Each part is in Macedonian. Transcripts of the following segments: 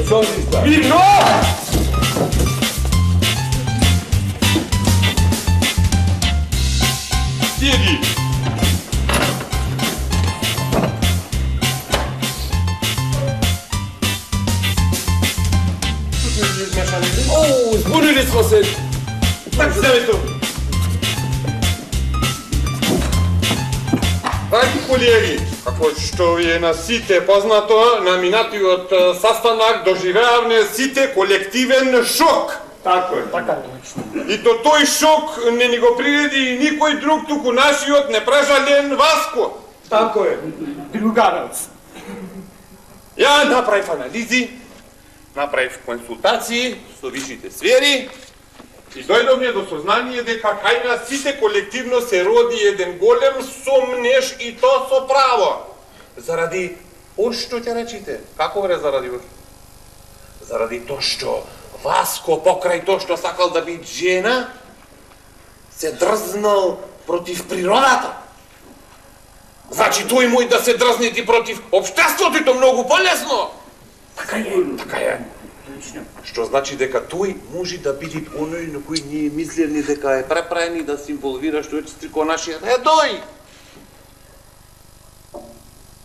Što ništa? Vino! Sjedi! Zbunili smo se! Tak stavi tu! Dragi колеги, како што ви е на сите познато, на минатиот састанак доживеавме сите колективен шок. Tako je. Така е точно. И то тој шок не ни го приреди никој друг, туку нашиот непрежален Васко. Tako je. Другараc. Ја направив анализи, направив консултации со висшите сфери и дојдовме до сознание дека кај нас сите колективно се роди еден голем сомнеж и то со право. Заради што ќе речите? Како вре заради ошто? Заради то што Васко покрај то што сакал да биде жена се дрзнал против природата. Значи тој мој да се дрзне ти против општеството и то многу полесно. Така е. Така е. Што значи дека тој може да биде оној на кој ние мислелни дека е преправен и да се инволвира што е кон нашиот едој.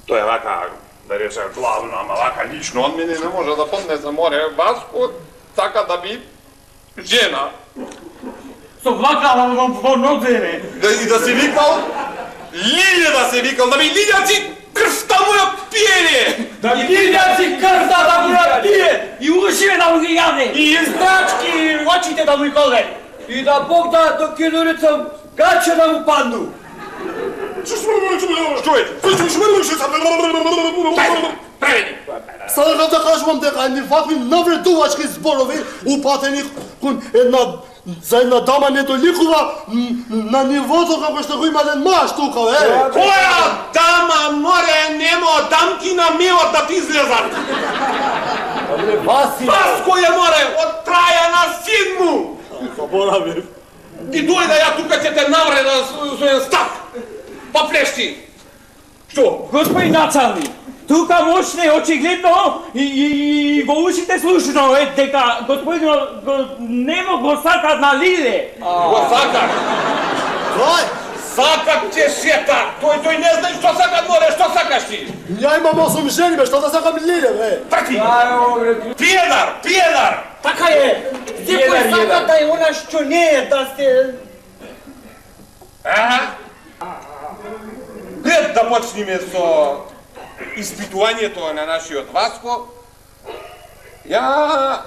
Тоа е вака, да рече главно, ама вака лично од мене не може да поднесе море Васко така да биде жена. Со влакала во ноземе. Да се викал Лилја да се викал, да ми Лилја си крвта му ја пиене! Да Лилја си крвта да му ја пие и ушите да му ги јаде. И издрачки очите да му коле. И да Бог да до кинурицам гаче да му падну. Што е? Преведи. Сакам да кажувам дека едни вакви навредувачки зборови упатени кон за една дама не доликува на нивото како што го има еден маж тука, Која дама море нема дамки на мелот да ти излезат? Васко ја море од траја на син му! Заборавив. И дојде ја тука ќе те навреда со еден стап. Па плешти. Што? Господин началник, тука мощне очигледно и го ушите слушно е дека господин немо го сакат на Лиле. Го сакат? Кој? Сакат ќе шета. Тој не знае што сакат море, што сакаш ти? Ја имам 8 жени, бе, што да сакам Лиле, бе? Таки! Пиедар! Така е. Секој сака да е она што не е, да се... Пред да почнеме со испитувањето на нашиот Васко, ја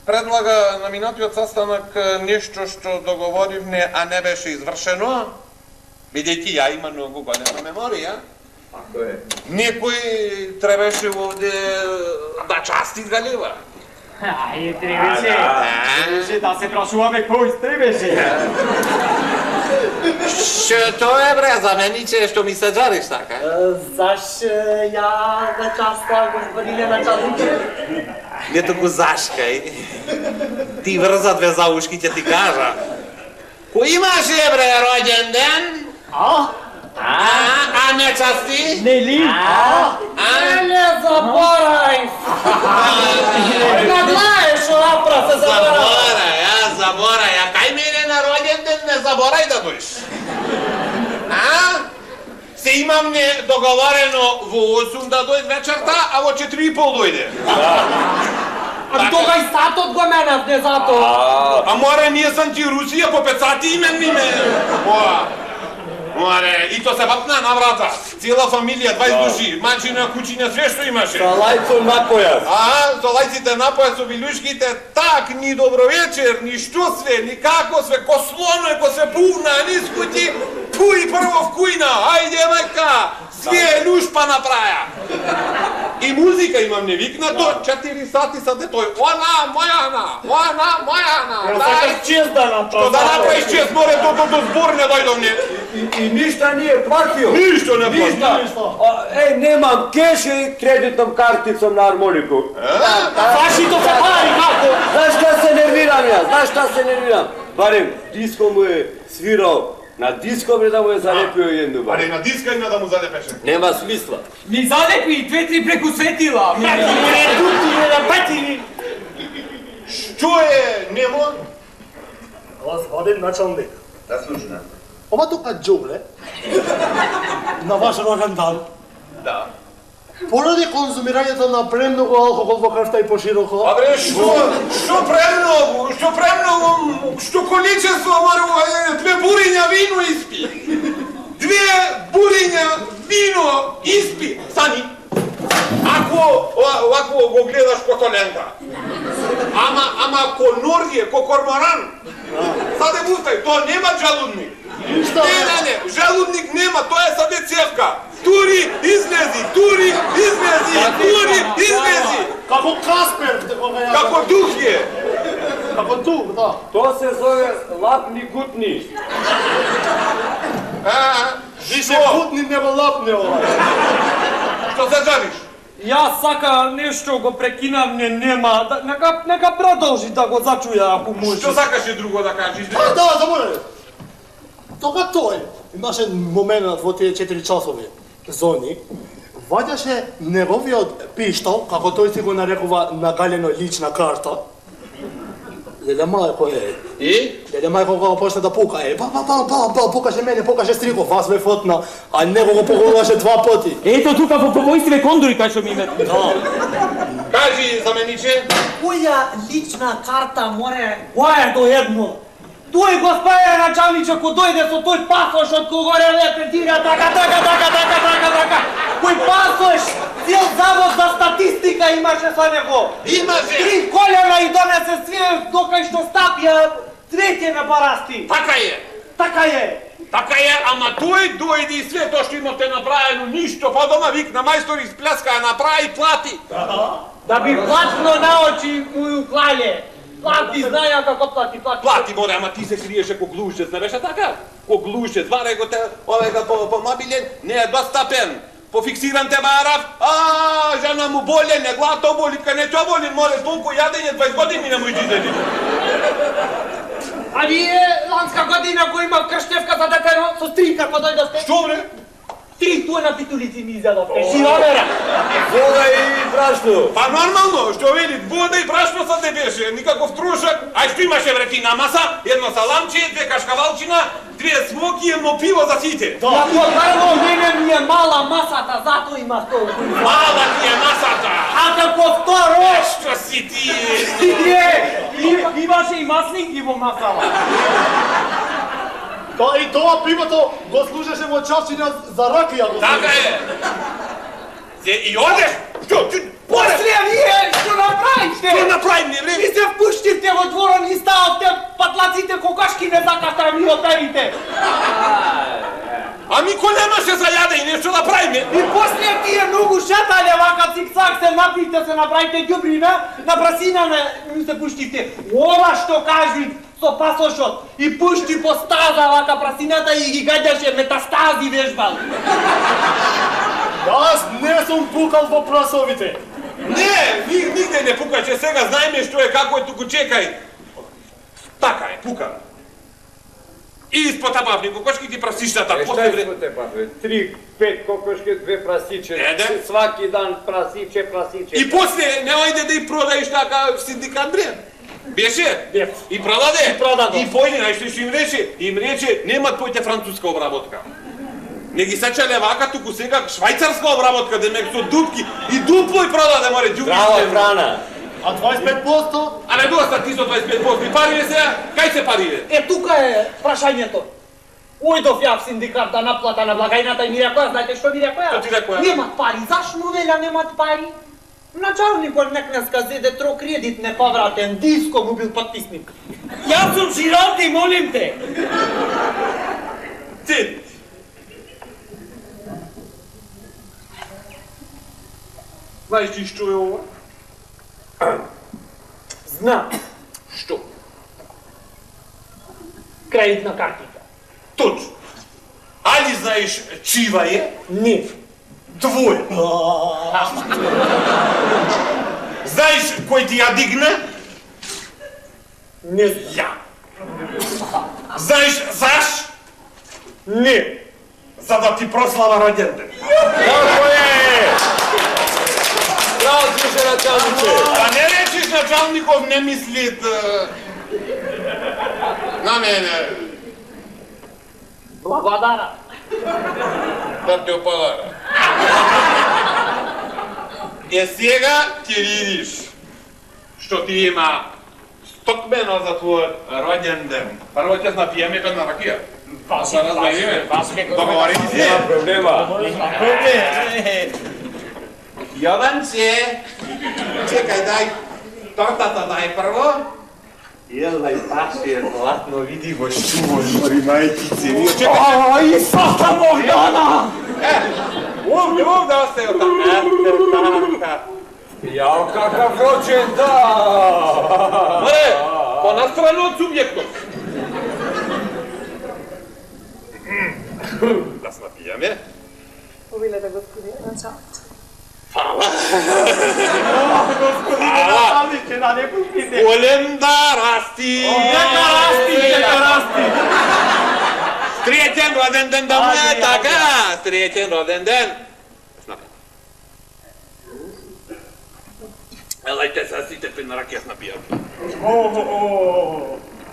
предлага на минатиот састанак нешто што договоривме, а не беше извршено, бидејќи ја има многу година меморија. Некој требаше овде да части Галева. Ај, требеше да се прашуваме кој требеше. Што е бре, за мениче што ми се джариш така? Заш ја на часта, господине началниче? Не току зашкај. Ти врзат ве за ушки ќе ти кажа. Кој имаше бре роѓен ден? А не части? Нели? Не заборај! Не знаеш опра се заборај! Заборај, а кај мене на роѓен ден не заборај да дојш. Се имам не договорено во 8 да дојде вечерта, а во 4:30 дојде. А тога и сатот го менав, не зато. А море, ние сам ти Русија по 5 сати имени ме. Море, и то се вапна на врата. Цела фамилија, 20 души, манчина, кучиња, све што имаше. Са лајцом напојас. Со лајците напојас, со билушките, так, ни добровечер, ни што све, ни како све, ко слоно е, ко се пувна, ни скути, пуи прво вкујна, ајде мајка, све лушпа направја. И музика имам невикнато, 4 сати са де тој, она мојана, Сакаш чест да направам. Што да направиш чест, море, до збор не дојдовне. И ништа не е платио. Ништо не платил. Е, немам кеш и кредитном картицом на армонику. Вашито се пари, како? Знаеш šta се нервирам ја? Знаеш šta се нервирам? Барем, диско му е свирал. На диско бре да му е залепио еден дубар. Аре, на диска има да му залепеше. Нема смисла. Ми залепи 2-3 преку светила. Тука Що е немо? Господин начальник. Да слушна. Ова тука джубле. На ваш рогандан. Да. Поради конзумирањето на премногу алкохол во крвта и пошироко. Абре, що премногу, що количество, две буриња вино испи. Две буриња вино испи. Стани. Ако овако го гледаш ко толенка. Ама ко Нордија, ко корморан. Саде мустај, тоа нема жалудник. Не, жалудник нема, тоа е саде цевка. Тури, излези! Како Каспер, кога ја... Како дух е! Како дух, да. To se zove lapni gutni. Више гутни него лапне ова. Што се жалиш? Јас сака нешто го прекинав, нема. Нека продолжи да го зачуја ако може. Што сакаше друго да кажеш? Да, забораве. Тога тој имаше момент во тие 4 часови зони, ваѓаше неговиот пиштол, како тој си го нарекува нагалено лична карта. Леле мајко е. И? Леле мајко кога почна да пука, пукаше мене, пукаше Стриков, вас ме фотна, а него го поголуваше 2 пати. Ето тука по истиве кондури кај што ми ме... Кажи, замениче. Која лична карта море? Која е до едно? Тој господин началниче ко дојде со тој пасош од кога репетира така. Кој пасош, цел завод за статистика имаше со него. Имаше. 3 колена и донесе све докај што стапија цвеќе на парасти. Така е. Така е. Ама тој дојде и све тоа што имавте направено, ништо, па дома викна мајстор испляска, направи и плати. Да би платно наочи му уклале. Плати, знаја како плати. Плати, море, ама ти се криеше ко глушец, не беше така? Ко глушец, варе го те, овега по мобилен, не е достапен. Пофиксиран те барав, жена му боле, не глато боли, ка не тоа боли, море, толку јадење, 20 години не му изидели. А вие ланска година кој имав крштевка за детено, со стринка ко дојдовте? Што бре? 3 туна питулици ми изедовте, широмера. Voda i brašno. Па нормално, што вели, вода и брашно са те беше, никаков трошак. Ај што имаше вре ти намаса, едно саламче, 2 кашкавалчина, 2 смоки, едно пиво за сите. Ја прво мене ми е мала масата, зато има толку. Мала ти е масата. А како второ, Што си ти? имаше и маслинки во масала. Тоа и тоа пивото го служеше во чашиња за ракија. Така е. И одеш? Што? После вие што направивте? Што направим, не Ви вре? се впуштивте во дворот и стававте патлаците кокашки не закашта ми оперите. Ами кој немаше за јаде и нешто да правиме? И после тие многу шатале вака цик-цак се напите, се направите ѓубрина, на прасина ми се пуштивте. Ова што кажи со пасошот и пушти по стаза вака прасината и ги гаѓаше метастази вежбал. Јас не сум пукал во прасовите. Не, нигде не пукаше, сега знаеме што е, како е, туку чекај. Така е, пука. И испод табавни кокошки ти прасиштата, Šta после je време. smo te papre? 3, 5 kokoške, 2 prasiće. Ede. Svaki dan prasiće. И после не ојде да и продаеш така синдикат бре. Беше? Бе. И продаде? И продадо. И појде, знаеш што им рече? Им рече, немат појте француска обработка. Не ги сачале вака, туку сега швајцарска обработка, демек со дупки. И дупло и продаде, море, ѓубри. Zdravo je hrana. А 25%? А не доста ти со 25%. И париве сега? Кај се париве? Е, тука е прашањето. Ојдов ја в синдикат да наплата на благајната и ми рекоја, знаете што ми рекоја? Што ти рекоја? Немат пари, зашто велја немат пари? Началникот некнеска зеде тро кредит неповратен, Диско му бил подписник. Јас сум широти, молим те. Ти. Знаеш ти што е ова? Знам, Што? кредитна картица. Точно. Али знаеш чива е? Не. Твој. Знаеш кој ти ја дигна? Не. Ја. Знаеш заш? Не. За да ти прослава роѓенден. Tako je! Bravo, slušaj načalniče. А не речиш на начальников не мислит. На мене. Благодаря. Да те опалара. Сега ти видиш, що ти има 100 дена за твой роден ден. Първо те напиеме една ракия. Договорим се. Nema problema. Jovanče, čekaj, daj, tortata daj prvo. Jelaj, paši, zlatno vidivo šumo, šori majčice. Čekaj, Aj, Sata Bogdana! ovdje ostaje od taka. Jao, kakav rođendan! Mare, pa na stranu od subjektov. Da se napijame. Povilete gospodine načalniče. Hvala. Načalniče, da ne pustite. Volim da rasti. Neka rasti. Srećen rođendan da mu je taka. Srećen rođendan. Elajte sad si te na rakija napijati.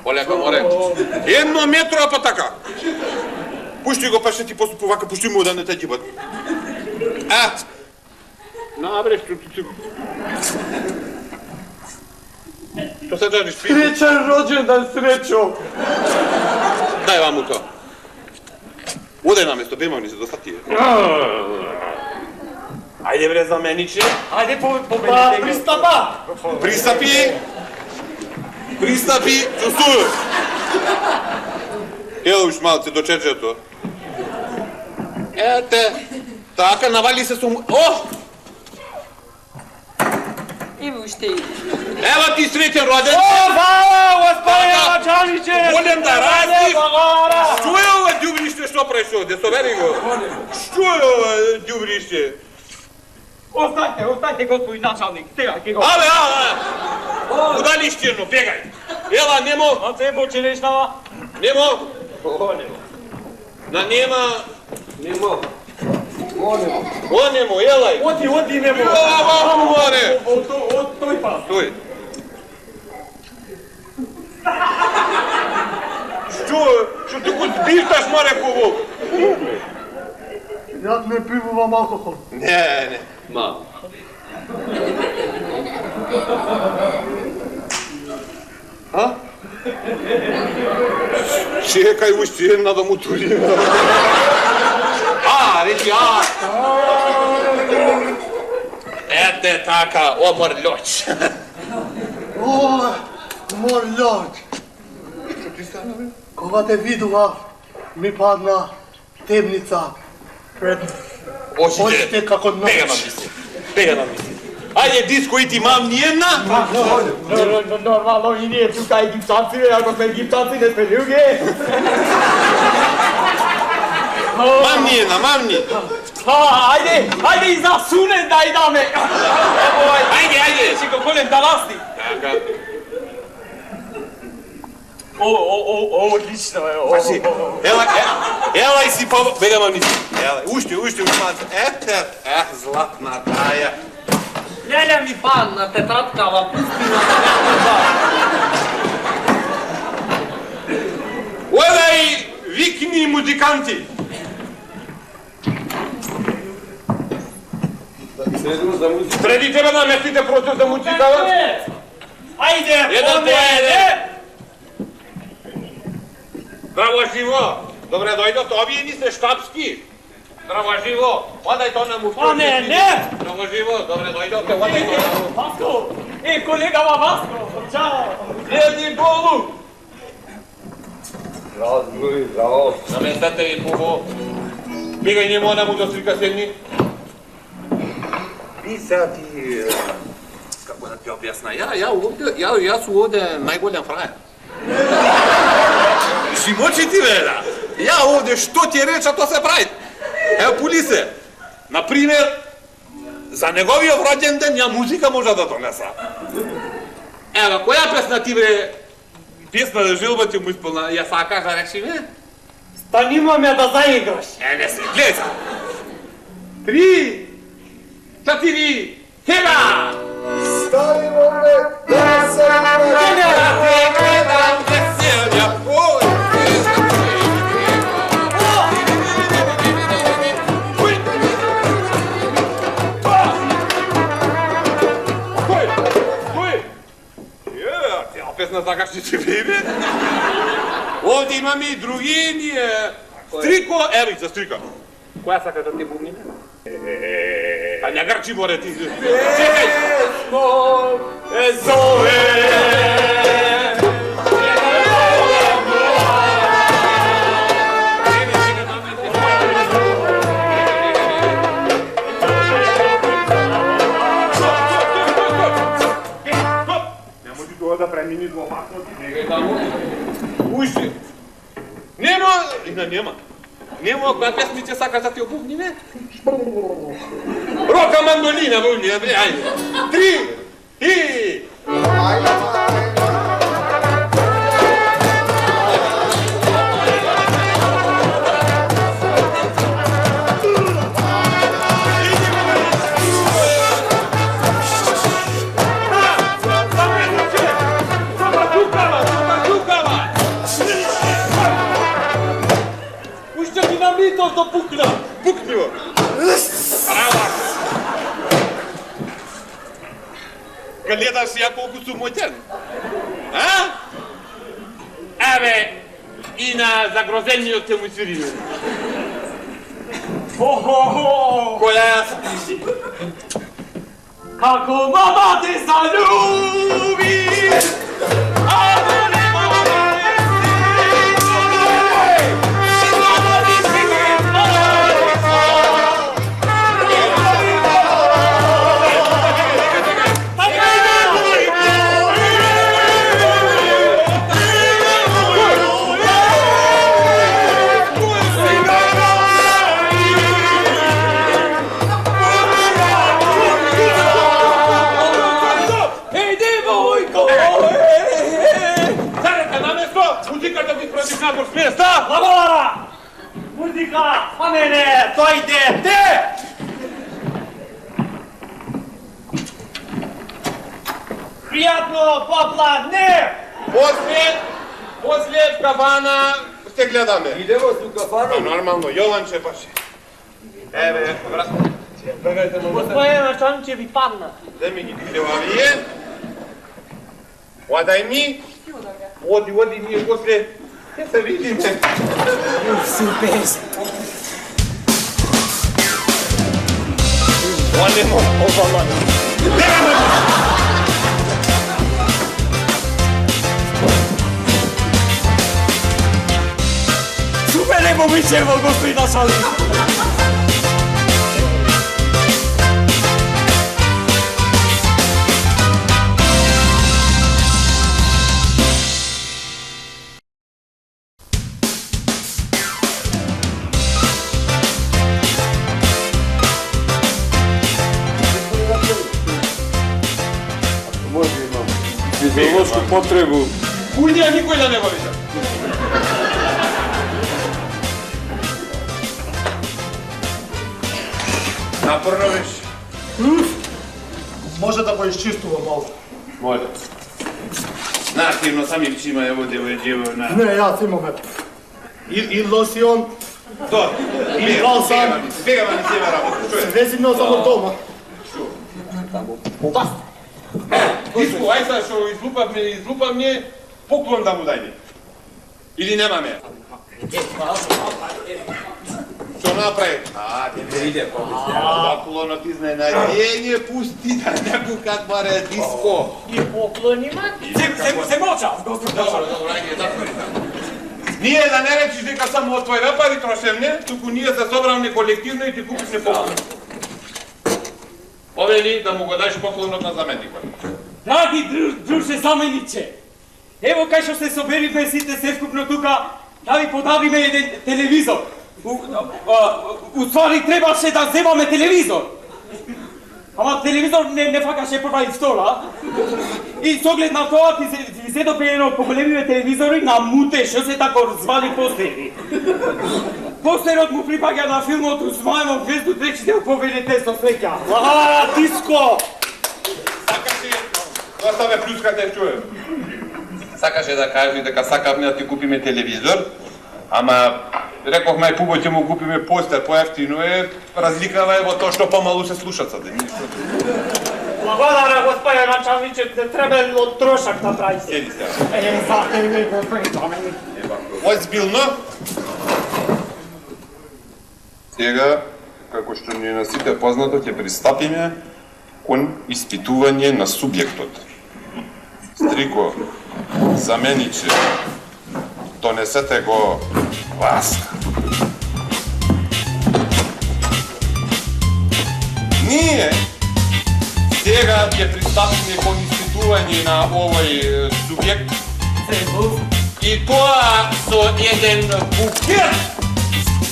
Olega, more. 1 metro pa така. Пусти го, па ще ти после повака, пусти му да не те дибат. Набре, što se želiš piti? Srećan rođendan, srećo. Daj vam mu to. Udaj na mjesto, primavni se, dosta ti je. Ajde bre, zameniče. Ajde, povedite. Pristapa. Pristapi, čustuj. Evo viš malce, dočeče to. Ete, така, навали се сум... О! I vi ušte i. Evo ti srećen rođen. Hvala, gospodine načalniče. Volim da radiš. Što je ovo djubrište što praviš ovdje, soveri go. Što je ovo djubrište? Ostaňte, gospodin načalnik. Tegajte go. Ale, udališćeno, bjegaj. Ela, nemo. A se počinešava? Nemo. Na nema. Nemo. Onemo, jelaj. Odi, nemo. Vamo, more. Toj pa. Stój. Що ти хоч більташ, море, кого? Jak ne pivovam alkohol. Не. Ma. Čekaj, ušće, nadam u turinu. Reći, Ete, taka, omor ljoć. Oj, moj ljoć. Kога te vidova, mi padna temnica pred očite kako noć. Bega nam misli. Ajde, disko iti mam nijedna. Normalno i nije tuka Egipćanci, ako smo Egipćanci ne sme ljuge. Mam nijedna. Ajde iza sunen da idame. Ajde. Či ko kolen da rasti. Така. Odlično je. Pazi, elaj si pa... Bega mam misli. Elaj, ušće, ušmaca. Ete, zlatna taja. Ljelja mi pan na tetratkava, pusti na Odaj, vikni muzikanti. Sredimo za muziku. Преди тебе наместите просто за музикава. Ajde, Jedan poede. Zdravo živo. Dobre dojdot, ovi niste štabski. Zdravo živo. Odaj to na muziku. Pa ne. Zdravo živo, dobre dojdot, odaj to na muziku. Vasko, kolegama Vasko, čao. Jedni bolu. Zdravo. Namestete vi pugo. Bigaj njemo na muziku slika sedni. I sad ti... Kako da ti objasna, ja su ovdje najboljan frajer. Și moći ti vela. Ja ovdje što ti reći, a to se pravi. Evo puli se. Naprimjer, za njegovio rođendan ja muzika možda da donesa. Evo, koja pesna ti bre, pjesma da žilba ti mu ispolna, ja sa kaža reći me? Станimo me da zaigraš. Ne se, gledaj sad. 3, 4, hega! Stavimo me интересно, така ще се види. Овде имаме и други, ние... Стрико, Ерица, Стрика. Која сака да те бубни? А не гърчи, море, ти. Чекай! Няма ти това да премини двомасно, ти негай тамо. Ужди. Нема. Нема, која песмица сакаш да ти обувни, не? Рока мандолина, обувни, ајде. 3 и... Динамитот пукна! Пукни го! Браво! Гледаш ја колку сум модерн? А? Еве, и на загрозениот те му свириме. Хо-хо-хо! Која списи? Како мама те залюби! Лаголара! Музика! Спомене! Дојде! Те! Пријатно попладне! После кафана се гледаме. Идемо у кафана. Нормално, Јованче баше. Еве, брат. Гледајте му. Господине Началниче ви падна. Да ми ги диде овие. Одај ми. Оди, ние после. Ќе се видиме. Сюрприз. Одемо, овала. Супер е момичево, господин Началник. Физиолошку потребу. Кујдија никој да не го види. Напорно беше. Може да го изчистува малку. Може. Нативно сами ќе има ево девојџево на. Не, јас имаме. И лосион, Тоа. И балсам. Бега ми се работа. Чуј. резино само дома. Диско, ај сега што излупавме, поклон да му дајде. Или немаме? Што направи? Иде Поклонот изненадење, пусти да не го какваре диско. И поклонима? Се мочав, господин Началник. Добро, ајде, затвори. Ние да не речиш дека само од твоје пари трошевне, туку ние се собравме колективно и ти купивме поклон. Овели да му го даеш поклонот на заменникот. Драги друже замениче, ево кај што се соберивме сите сескупно тука, да ви подариме еден телевизор. Уствари требаше да земаме телевизор. Ама телевизор не факаше прва и втора. И с оглед на тоа ти зедопе едно поголемиве телевизори на муте, што се тако звали постери. Постерот му припаѓа на филмот Усмајмов гвезду треći дел Победите со среќа. Диско! Сакаше, тоа са ме плюскате, чуем. Сакаше да кажи дека сакавме да ти купиме телевизор, ама рековме ај пубо ќе му купиме постер, поевтино е, разликава е во тоа што помалу се слушат саде. Благодаря, господи началниче, треба трошак направити. Sjedi se. Захтеви, господи, Ozbiljno. Сега, како што ни на сите познато, ќе пристапиме кон испитување на субјектот. Стрико, замениче, донесете го вас. Ние сега ќе пристапиме кон испитување на овој субјект. И тоа со еден букет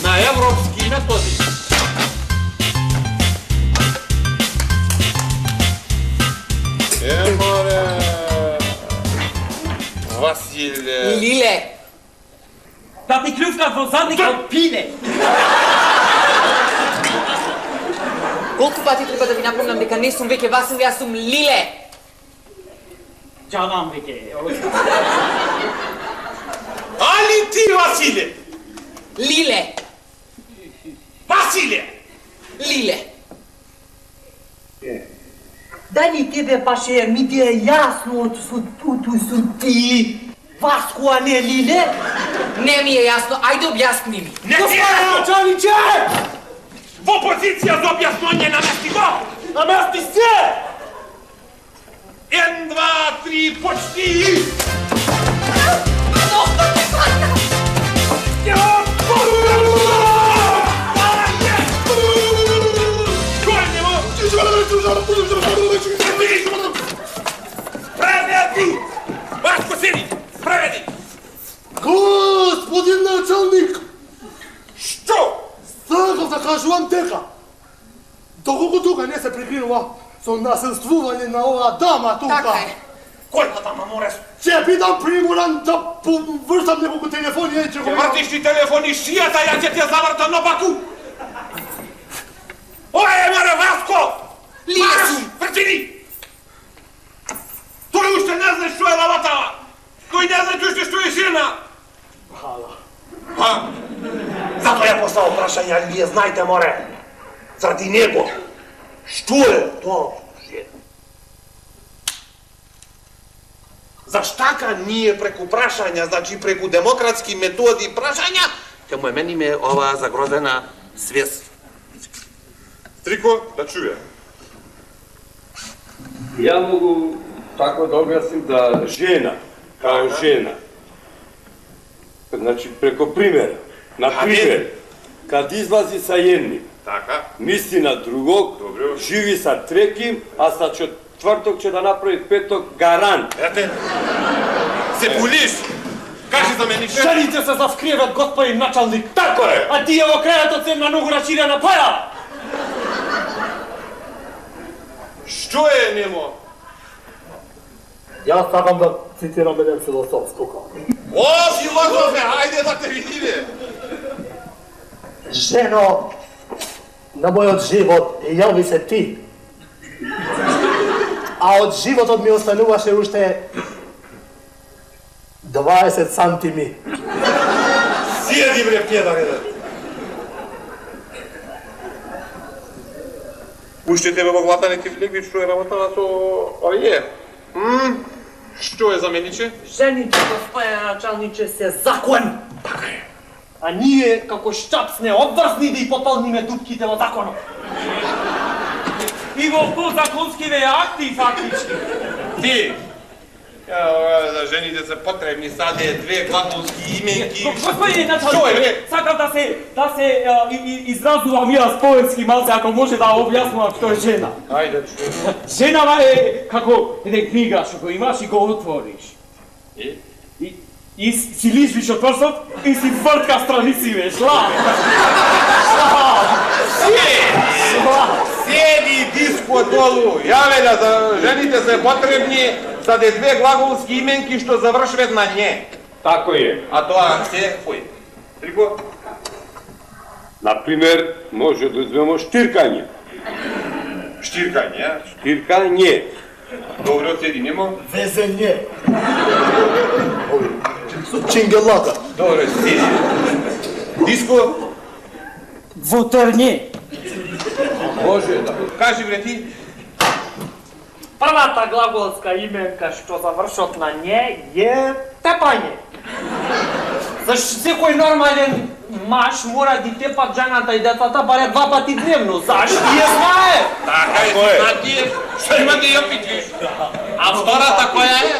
на европски методи. Море... Василе... Лиле! Да ти клювкат во задник од пиле. Колку пати треба да ви напомнам дека не сум веќе Васил, јас сум Лиле! Џанам веќе. Али ти, Василе? Лиле! Василе! Лиле! Дали тебе паше ми ти е јасно од туту су ти? Васко, а не Лиле? Не ми е јасно, ајде објасни ми. Не ти е! Началниче! Во позиција за објаснување намести го! Намести се! 1, 2, 3, почти! Преведи! Васко, седи! Преведи! Господин началник! Што? Сакав да кажувам дека доколку тука не се прикрива со насилствување на оваа дама тука. Така е. Којка дама, морес? Ќе бидам приморан да вртам неколку телефони и ќе Ќе го вртиш ти телефони шијата, ја ќе ти ја завртам на баку! Ое, море, Васко! Лиле Марш, сум! врти ни! Тој уште не знаеш што е работава! Тој не знае уште што е жена! А? Зато ја поставил прашање, али вие знаете, море, заради него. Што е тоа? Заштака ние преку прашања, значи преку демократски методи прашања, ќе му емениме оваа загрозена свест. Трико, да чуе. Ја могу тако да објасним да жена, као жена. Значи преко пример. Например, кад излази са едни, Така. мисли на другог, Добро. живи са треки, а са четврток ќе да направи петок гаран. Ете, се пулиш! Кажи за мене, че? Жените се завкриеват, господин началник. Тако е! А тие во крајот се на ногу рачирена паја. Што е немо? Јас сакам да цитирам еден философ тука. О, филозофе, хајде да те видиме! Жено, на мојот живот јави се ти. А од животот ми остануваше уште 20 сантими. Сиеди бре, пједаре! Уште тебе во главата не ти влегли што е работава со овие? Што е за мениче? Жените, господин началниче, се закон. Така е. А ние, како штапсне, обврзни да и пополниме дупките во законот. И во подзаконскиве акти, фактички. Ти! За жените се потребни саде две глаголски именки. Господине Што е, началник, бе? сакам да се изразувам јас поетски малце, ако може да објаснувам што е жена. Ајде, чуј. Женава е како еден книга што го имаш и го отвориш. И си лижвиш од прстот и си вртка страници, бе, шла. Седи диско долу. Јавелја за жените се потребни саде две глаголски именки што завршват на не. Тако е. А тоа се кој? Трико? Например, може да извемо штиркање. Штиркање, а? Штиркање. Добро, седи, немо? Везење. Со чингелата. Добро, седи. Диско? Вотерње. Може да. Кажи, бре, ти? Првата глаголска именка што завршот на не е тепање. Зашто секој нормален маж мора да тепа жената и децата барем 2 пати дневно. Зашто ја знае? Така е, знати, што има да ја питиш? А втората која е?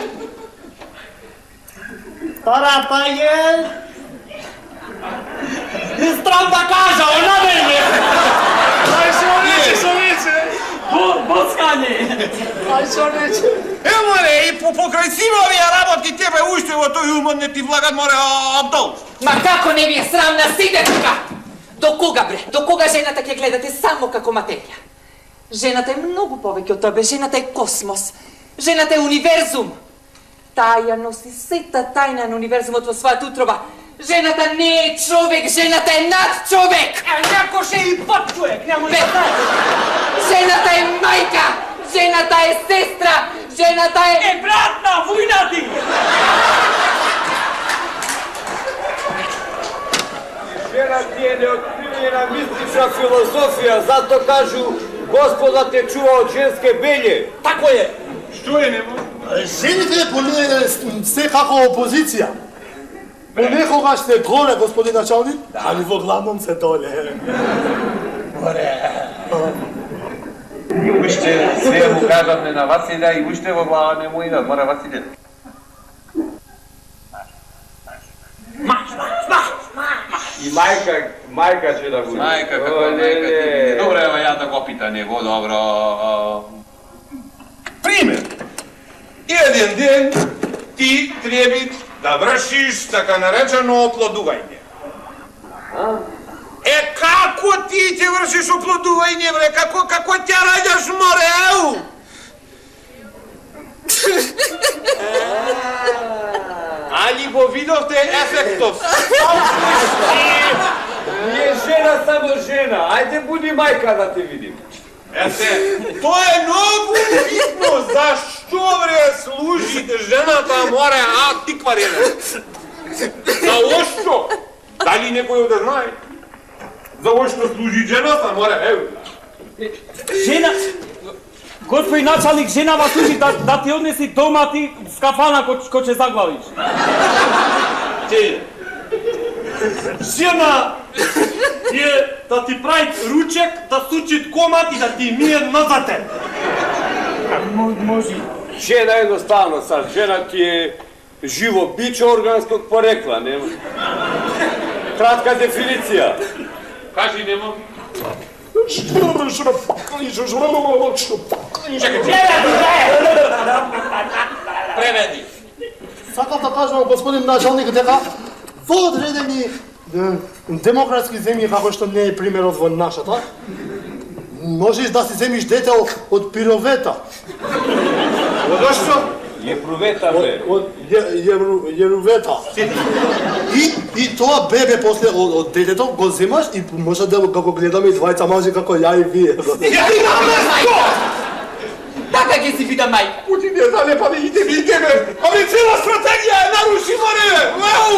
Втората е... Не страм да кажа, она не е. Ај што рече? Боскање. Ај што рече? Ево ре, и покрај сивовија работи тебе уште во тој умот не ти влагат море Абдол. Ма како не ви е срам на сите тука? До кога бре? До кога жената ќе гледате само како материја? Жената е многу повеќе од тоа, бе. Жената е космос. Жената е универзум. Таа ја носи сета тајна на универзумот во својата утроба. Жената не е човек, жената е над човек. Некош е и под човек, немој Бе, да жената е мајка, жената е сестра, жената е... е брат на војнати. Жена ти е неоткривена мистична философија, зато кажу Господа те чува од женске белје. Тако е. Што е немо? Жените поне се како опозиција. Понекогаш се горе, господин началник, али во главном се доле. И уште све му кажавме на Василја и уште во глава не му идат, мора Василја. И мајка ќе да буде. Мајка, како мајка ти биде. Добро, ева ја да го пита него, добро. Пример. Еден ден ти треби да вршиш така наречено оплодување. Е, како ти ќе вршиш оплодување, бре? Како ќе раѓаш, море, еу? Али го видовте ефектов? Не е жена, само жена. Ајде буди мајка да те видим. Ете, тоа е многу битно. Зашто, бре, служи жената, море, тикварене? За ошто? Дали некој да знае? За ошто служи жената, море, еу. Жена... Господи началник, жена вас служи да ти однеси дома ти с кафана ко ќе заглавиш. Че? Жена е да ти прави ручек, да сучи комат и да ти мие нозате. Може. Жена едноставно, сар, жена ти е живо биче органскog порекла, нема. Кратка дефиниција. Кажи, нема. Преведи. Сакам да кажам, господин началник, дека во одредени демократски земји, како што не е примерот во нашата, можеш да си земиш дете од пировета. Од што? Јепрувета, бе. Од јерувета. И тоа бебе после од детето го земаш и може да го гледаме и двајца мажи како ја и вие. Така ќе си бида мајка. Пути не залепа да иде бе. Ами цела стратегија е наруши, море. Еу!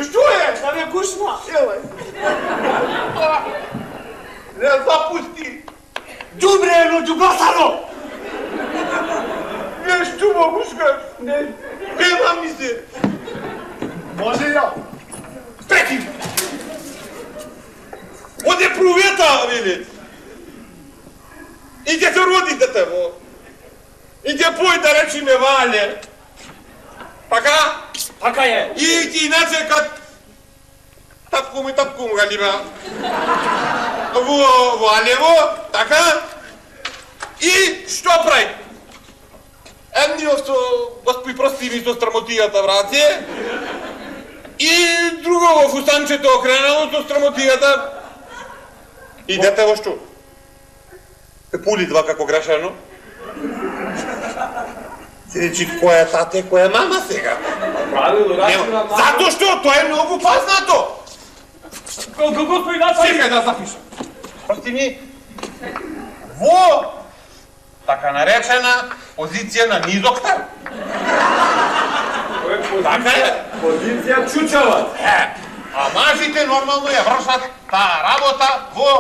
Што е? Да ме гушна. Не запусти. Добре, но џугасано. Не што мо гушкаш? Не. Пема ми се. Може ја. Преки. Оде провета, вели. И ќе се роди дете во. И ќе пој да речи ме Вале. Така? Така е. И ти иначе кад тапкум галиба. Во Валево, така? И што прави? Едниот што го простими со страмотијата враце. И друго во фустанчето окренало со страмотијата. И дете во што? Пули два како грашано. Се речи која е тате, која е мама сега. Правилно, рачуна мама. Затоа што тоа е многу познато. Господи началник, Чекај да запишам. Прости ми, во така наречена позиција на низоктар. Така е. Позиција чучава. А мажите нормално ја вршат таа работа во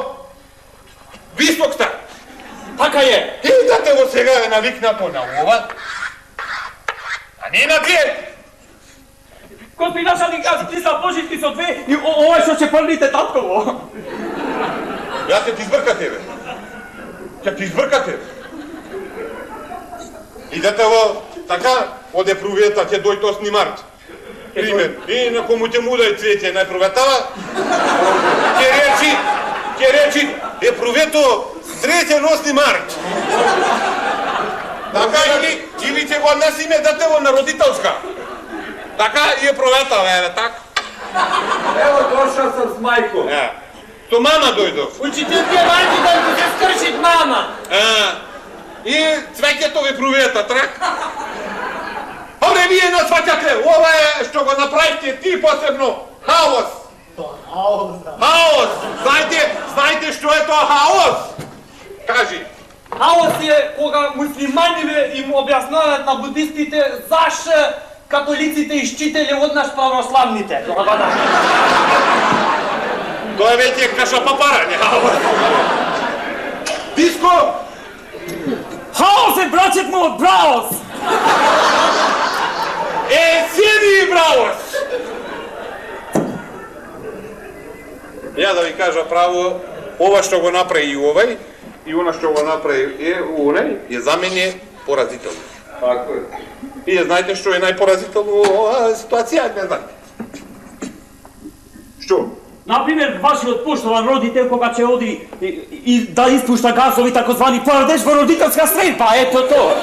високтар. Така е. И да те во сега е навикнато на ова, а не на две. Gospodin načelnik, ja ti sam požitki sa dve i ovaj što će prlite tatkovo. Ја ќе ти избрка тебе. Ќе ти избрка тебе. Идете во, така, оде прувета, ќе дојде 8 март. Пример. И на кому ќе му дај цвеќе најпроветава, ќе речи, е прувето среќен 8 март. Така, или ќе го однесиме дете во на родителска. Така и е проветава, еве, така. Evo, došao sam s majkom. Со мама дојдов. Учителите мајки да ти се скршит мама. И цвеќето ви прувета, трак. Овде вие насваќате, ова е што го направите ти посебно, хаос. Хаос. Знаете што е тоа хаос? Кажи. Хаос е кога муслиманите им објаснуваат на будистите зашто католиците исчителе однаш православните. Тоа е веќе каша папарање, хаос. Диско! Хаос е братчет му од Браус! Седи, бравос! Ја да ви кажа право, ова што го направи и овај, и она што го направи онај, е за мене поразително. Tako je. И знаете што е најпоразително во оваа ситуација, не знаете. Што? Например, вашиот поштован родител кога ќе оди и да испушта газови такозвани пардеж во родителска средба, ето тоа.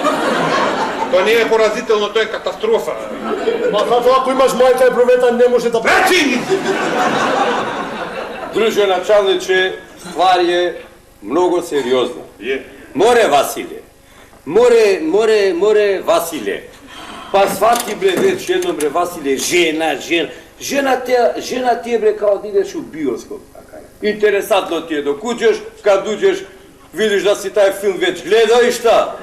Тоа не е поразително, тоа е катастрофа. Ма затоа ако имаш мајка и провета не може да... Речи! Друже началниче, stvar je mnogo seriozna. More Vasilije, more Vasilije. Pa shvati bre već jednom bre Vasilije, žena ti je bre kao da ideš u bioskop. Interesantno ti je dok uđeš, kad uđeš vidiš da si taj film već gledao i šta?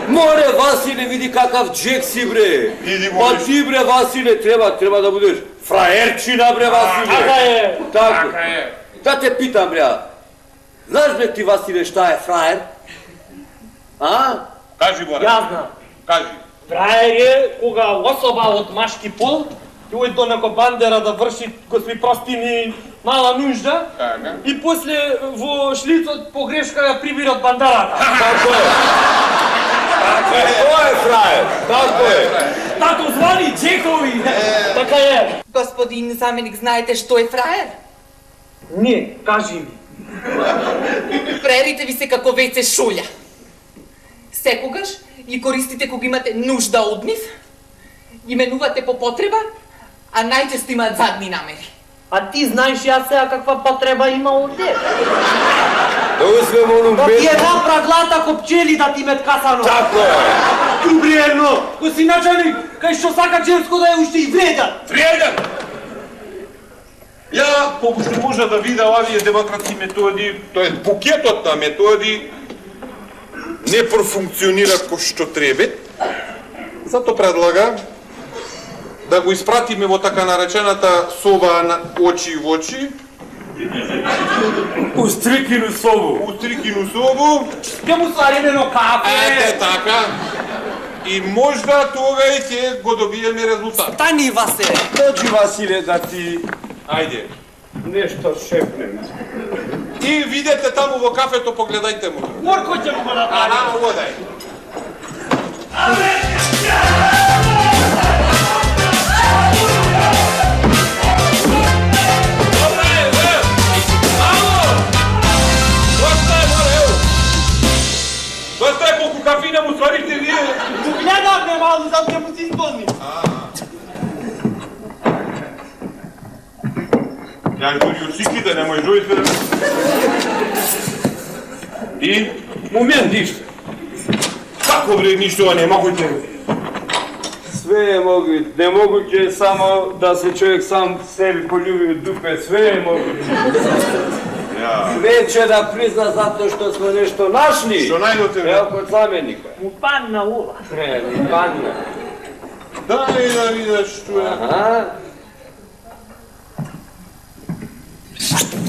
More Vasilije, vidi kakav džek si bre. Pa ti bre Vasilije treba da budeš frajerčina bre Vasilije. Така е. Tako je. Da te pitam bre, znaš bre ti Vasilije šta je frajer? A? Кажи, Бора. Јас знам. Кажи. Фраер е кога особа од машки пол ќе оди до некој бандера да врши, господи простини, мала нужда Така. и после во шлицот погрешка ја прибира од бандарата. Tako je. Tako je. To je frajer. Tako je. Такозвани джекови! Така е. Господин заменик, знаете што е фраер? Не, кажи ми. Фраерите ви се како веќе шулја. Секогаш ги користите кога имате нужда од нив, ги менувате по потреба, а најчесто имаат задни намери. А ти знаеш ја сега каква потреба има овде? Da uzmem onu Да ти metku. една праглата ко пчели да ти меткасано. Tako je. Добриерно, кој началник, кај што сака женско да е уште и вреден. Вреден! Ја, колку што може да вида овие демократски методи, тоа е букетот на методи, не профункционира кој што треба. Зато предлагам да го испратиме во така наречената соба на очи в очи, U strikinu sobu. у трикину собу, Ќе му свариме едно кафе. така, и можда тога и ќе го добиеме резултат. Стани, Васе! Dođi Vasilije da ti Ајде. nešto šepnem. И видете таму во кафето, погледајте му. Морко ќе му го направи. Аха, одај. Доста е колку кафина му сварите вие. Гледавме малку, за да му си изпълни. Ја дори очиките, немој жујте. И? Момент, ништо. Како бре, ништо не могуќе? Sve je moguće, nemoguće je samo da se čovjek sam sebi poljubi u dupe, sve je moguće. Sve će da prizna zato što smo nešto našli. Што најдоте? Evo kod zamjenika. Му падна ова. Ne, ni panna. Дај да видиш што е. Aha.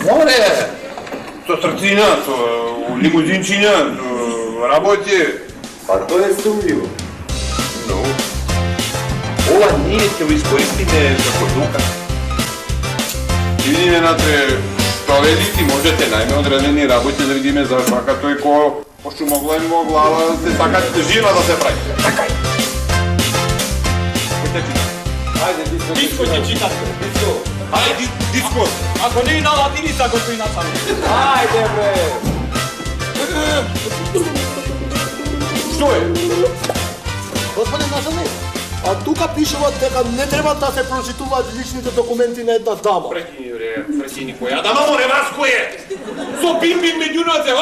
Море! Со срцина, со лимузинчиња, работе. Pa to je sumljivo. No. Ova nije će iskoristite kako duka. Vidime na te provediti, možete najme odredeni работе да видиме за шака тој ко пошумоглемо глава се така жива да се прави. Така. Ajde, Disko. Disko će čitati. Disko. Ајде, диско. Ako nije na latinica, gospodin načelnik. Ajde, bre. Што е? Господин началник, а тука пишува дека не треба да се прочитуваат личните документи на една дама. Прекини, бре, прекини која. Да мамо не вас кој е? Со бим-бим меѓунаце, о!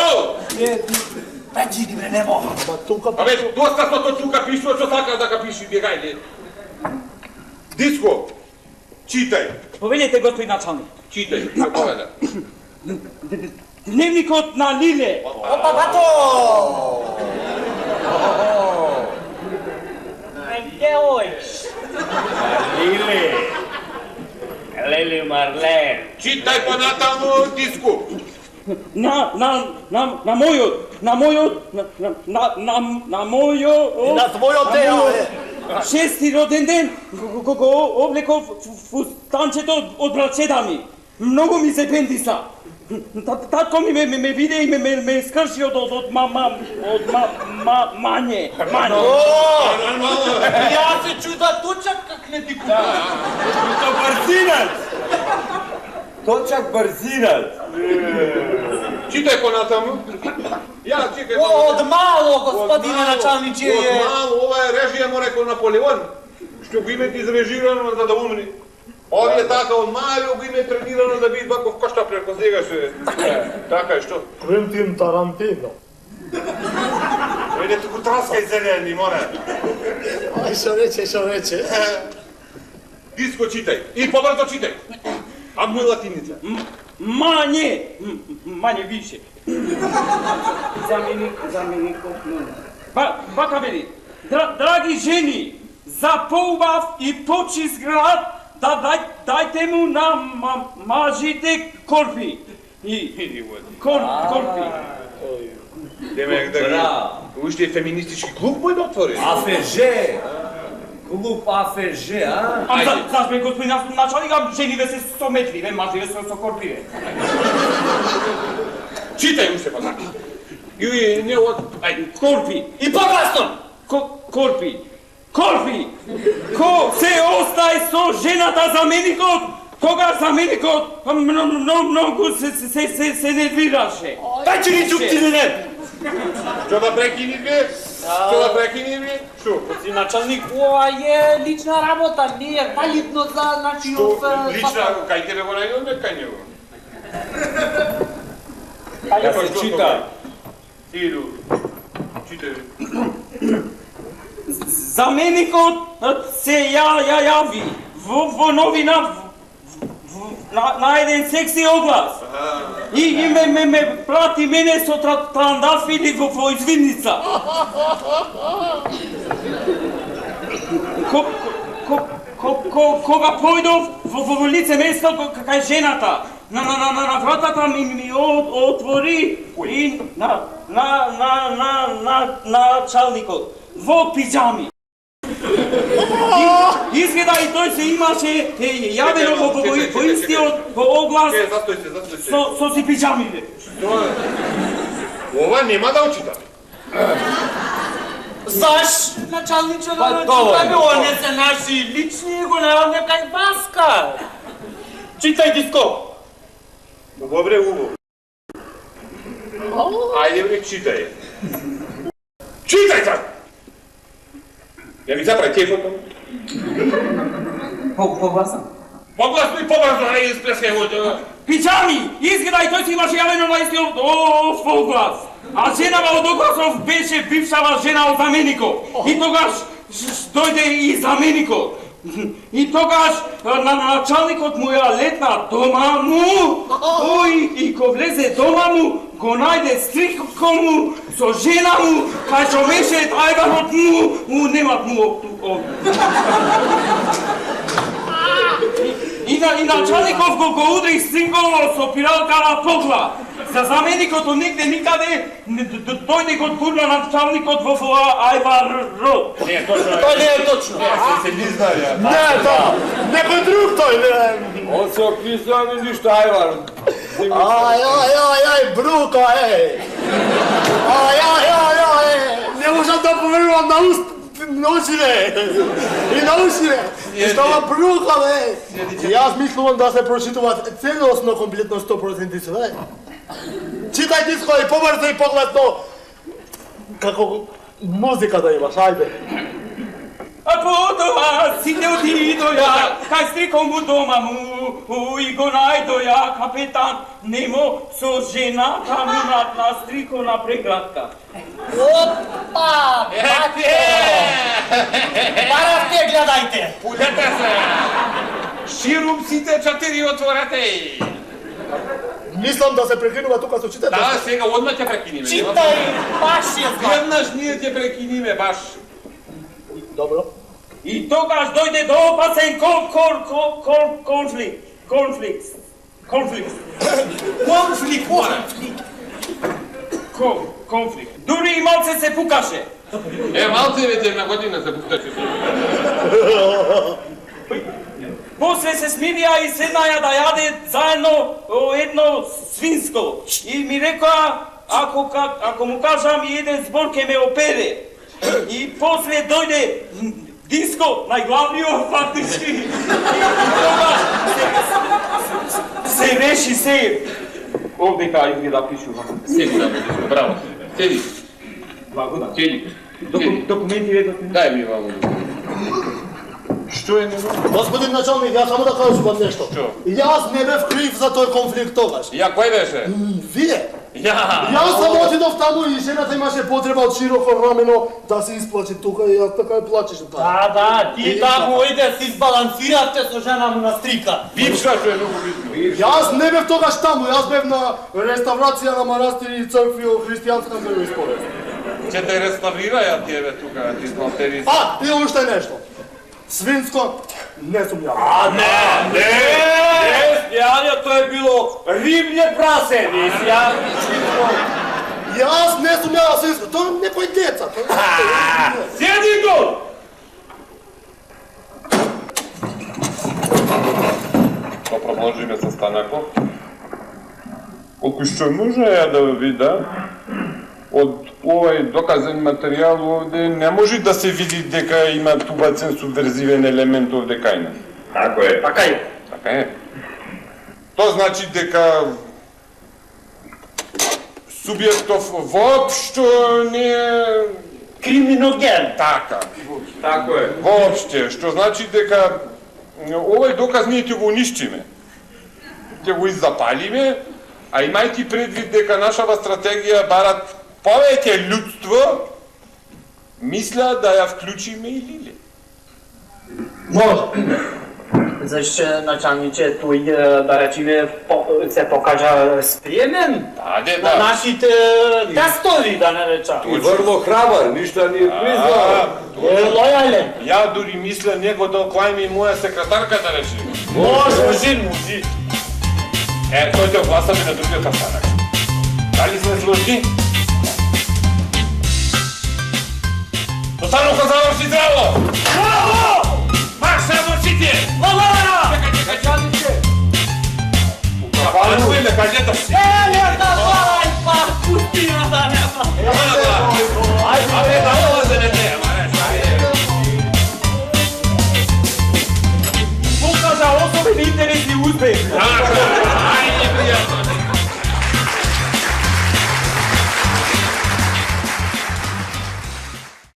Пречини, бре, не мога. Ма тука Абе, доста со тоа тука пишува, што сака да га пиши, бегајде. Диско, читај, Povedite, gospodin načelnik. читај, поведа. Dnevnikot na Lile. Опа, бато! Gdje hoćeš? Lili Marlen. Читај понатаму, Диско. Na mojo, на твојот део е. šesti rođendan го obлеков фустанчето од братчета ми. Многу ми се пендиса. Татко ми ме виде и ме скрши од мање. Ja se čuda točak kak ne ti kupa. To брзинат. Točak brzinac. Читај понатаму. Ја, чекај. Od malo, gospodine načalniče, Од je... мало, ова е режија, му рекол Наполеон, што го имате изрежирано за да умри. Овие така, од мало го име тренирано да биде ваков кошта преко сега се. Така е, што? Квентин Тарантино. Еде туку траскај зелени, море. Ај што рече. Диско читај. И побрзо читај. А мој латиница. Мање више. Замеников. Бака вели, драги жени, за поубав и почист град, дайте му на мажите корпи. Корпи. Демек да уште феминистички клуб мој да отвори. AFG. Klub AFG, a? Znaš me, gospodin načelnik, ženive se sometlive, mažive se sokorpive. Читај уште па така. И не од... Ајде. Корпи. I poglasno! Корпи. Ко се остае со жената заменикот, тогаш заменикот многу се нервираше. Дай че ни чук ти не! Што да прекини бе? Што? Gospodin načalnik, ova je lična работа, не е валидно за нашиот... Што? Лична, кај тебе го најдоме, кај него? Ja se čitaj. Иду. Читај. Заменикот се јави во новина на еден секси оглас. И ме прати мене со трандафили во извидница. Кога појдов во лице место кај жената, на вратата ми отвори и на началникот во пиджами. Изгледа и тој се имаше јавено во истиот оглас Застој се. со си пиджамите. Ова нема да очитаме. Заш, началниче Па да доволно. читаме, они се наши лични, го немаме кај Баска. Читај, Диско. Убаво. Ајде бре, читај. Читај така! Ја ми запрај телефонот. Погласно. Погласно и побрзо, не исплескај го. Пиджами! Изгледа и тој си имаше јавено на истиот оглас. А женава од огласов беше бившава жена од замеников. И тогаш дојде и заменикот. И тогаш началникот му ја летна дома му, и ко влезе дома му, го најде стрикко му со жена му, кај што беше тајгарот му, немат му И началников го удри стрингово со пиралка на погла. заменикот нигде никаде дојде го турна началникот во Ајвар. Не, точно. Тоа не е точно. Се не знае. Не, да, некој друг тој, не. On se opisao mi ništa, Ajvar. Ај, брука, не можам да поверувам на очите и на ушите. Става брука, Јас мислувам да се прочитуваат целосно, комплетно 100% све. Читај тиско и побрзо и погледно. Како музика да имаш, ајде. А потоа сите отидоја, кај стриком у дома му, и го најдоја капетан Немо со жената му на стрико на преградка. Опа! Бате! Баравте, гледајте! Пулете се! Ширумците 4 отворете! Мислам да се прекинува тука со читате. Да, сега одма ќе прекиниме. Читай, баш ја знам. Веднаш ние ќе прекиниме, баш. Добро. И тогаш дојде до опасен конфликт. Дури и малце се пукаше. Малце веќе една година се пушташе. После се смирија и седнаја да јаде заедно едно свинско. И ми рекоа, ако му кажам и еден збор ке ме опере. И после дојде диско, најглавниот фактички. И тогаш се реши се. Овде кај ви да пишувам. Седи да бидеш, браво. Седи. Благодарам. Седи. Документи веднаш. Дај ми мамо. Што е него? Господин началник, јас само да кажувам нешто. Што? Јас не бев крив за тој конфликт тогаш. Ја, кој беше? Вие? Ја! Јас само отидов таму и жената имаше потреба од широко рамено да се исплачи тука и јас така ја плачеше таа. Да, ти таму иде си избалансиравте со жена му на стрика. Бивша што е многу битно. Јас не бев тогаш таму, јас бев на реставрација на манастири и цркви од христијанска вероисповест. Ќе те реставрираја тебе тука, ти знатери. И уште нешто. Свинско не сум јас. Ne, Stjanja, to je bilo ribnje prase, nisi ja. Јас не сум јас свинско, тоа е некој деца. Sjedi tu! Да продолжиме saстанакот. Колку што може ја да вида, од овој доказен материјал овде не може да се види дека има убацен субверзивен елемент овде кај нас. Tako je. Така е. Така е. Тоа значи дека субјектов воопшто не е Криминоген. така. Tako je. Воопште, што значи дека овој доказ ние ќе го уништиме. Ќе го иззапалиме, а имајќи предвид дека нашава стратегија барат повеќе луѓство, мисля да ја вклучиме и Лиле. Може. Защо началниче тој, да речеме, се покажа спремен Даде, на да. нашите тестови, да не речам. I vrlo hrabar, ništa nije priznao. Е лојален. Ја дури мисля него да оклајме и моја секретарка да речеме. Може. Тој ќе огласаме на другиот saстанак. Дали сме сложни? Остануха заврши здраво! Браво! Марш завршите! Благодарам! Чекај, началниче! Упавано е на кажета си! Не,